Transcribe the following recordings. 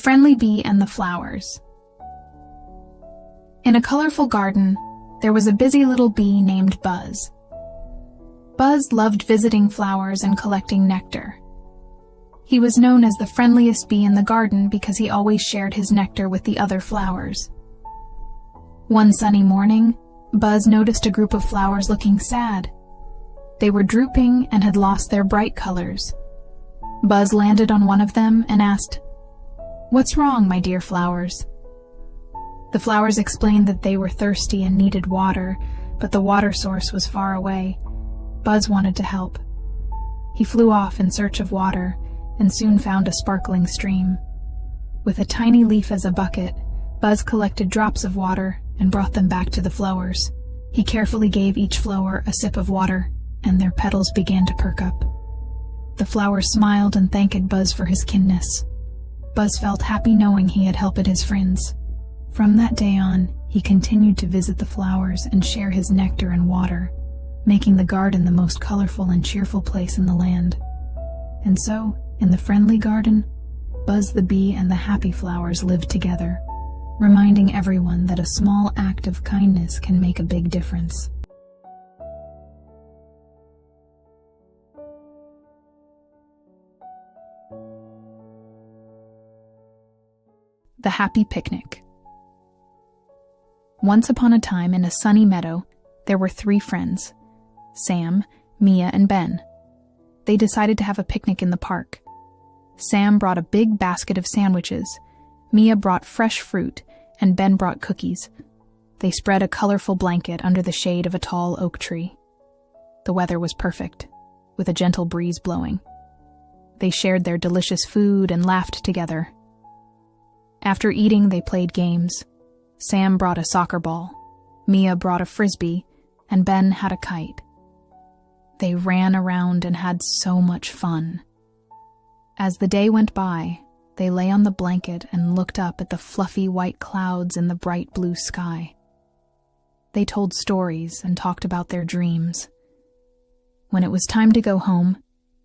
Friendly Bee and the Flowers. In a colorful garden, there was a busy little bee named Buzz. Buzz loved visiting flowers and collecting nectar. He was known as the friendliest bee in the garden because he always shared his nectar with the other flowers. One sunny morning, Buzz noticed a group of flowers looking sad. They were drooping and had lost their bright colors. Buzz landed on one of them and asked, "What's wrong, my dear flowers?" The flowers explained that they were thirsty and needed water, but the water source was far away. Buzz wanted to help. He flew off in search of water and soon found a sparkling stream. With a tiny leaf as a bucket, Buzz collected drops of water and brought them back to the flowers. He carefully gave each flower a sip of water, and their petals began to perk up. The flowers smiled and thanked Buzz for his kindness. Buzz felt happy knowing he had helped his friends. From that day on, he continued to visit the flowers and share his nectar and water, making the garden the most colorful and cheerful place in the land. And so, in the friendly garden, Buzz the bee and the happy flowers lived together, reminding everyone that a small act of kindness can make a big difference. The Happy Picnic. Once upon a time in a sunny meadow, there were 3 friends, Sam, Mia, and Ben. They decided to have a picnic in the park. Sam brought a big basket of sandwiches, Mia brought fresh fruit, and Ben brought cookies. They spread a colorful blanket under the shade of a tall oak tree. The weather was perfect, with a gentle breeze blowing. They shared their delicious food and laughed together. After eating, they played games. Sam brought a soccer ball, Mia brought a frisbee, and Ben had a kite. They ran around and had so much fun. As the day went by, they lay on the blanket and looked up at the fluffy white clouds in the bright blue sky. They told stories and talked about their dreams. When it was time to go home,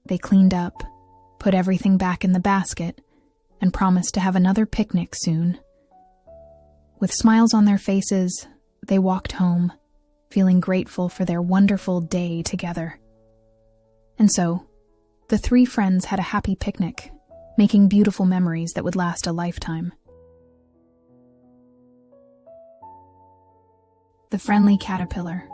they cleaned up, put everything back in the basket, and promised to have another picnic soon. With smiles on their faces, they walked home, feeling grateful for their wonderful day together. And so, the 3 friends had a happy picnic, making beautiful memories that would last a lifetime. The Friendly Caterpillar.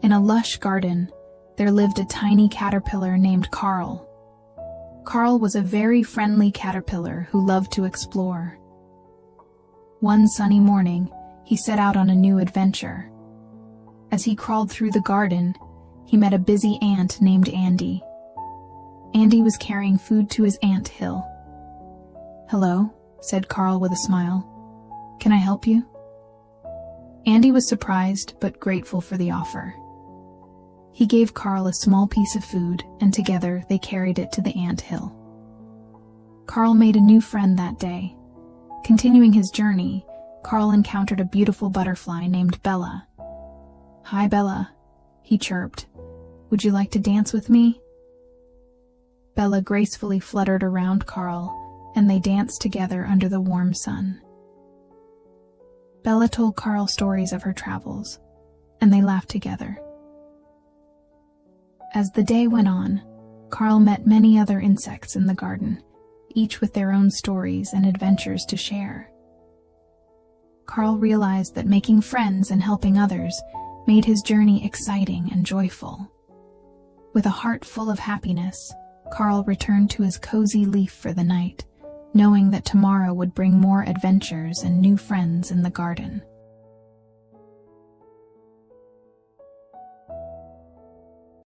In a lush garden, there lived a tiny caterpillar named Carl. Carl was a very friendly caterpillar who loved to explore. One sunny morning, he set out on a new adventure. As he crawled through the garden, he met a busy ant named Andy. Andy was carrying food to his ant hill. "Hello," said Carl with a smile. "Can I help you?" Andy was surprised but grateful for the offer. He gave Carl a small piece of food, and together they carried it to the ant hill. Carl made a new friend that day. Continuing his journey, Carl encountered a beautiful butterfly named Bella. "Hi, Bella," he chirped. "Would you like to dance with me?" Bella gracefully fluttered around Carl, and they danced together under the warm sun. Bella told Carl stories of her travels, and they laughed together. As the day went on, Carl met many other insects in the garden, each with their own stories and adventures to share. Carl realized that making friends and helping others made his journey exciting and joyful. With a heart full of happiness, Carl returned to his cozy leaf for the night, knowing that tomorrow would bring more adventures and new friends in the garden.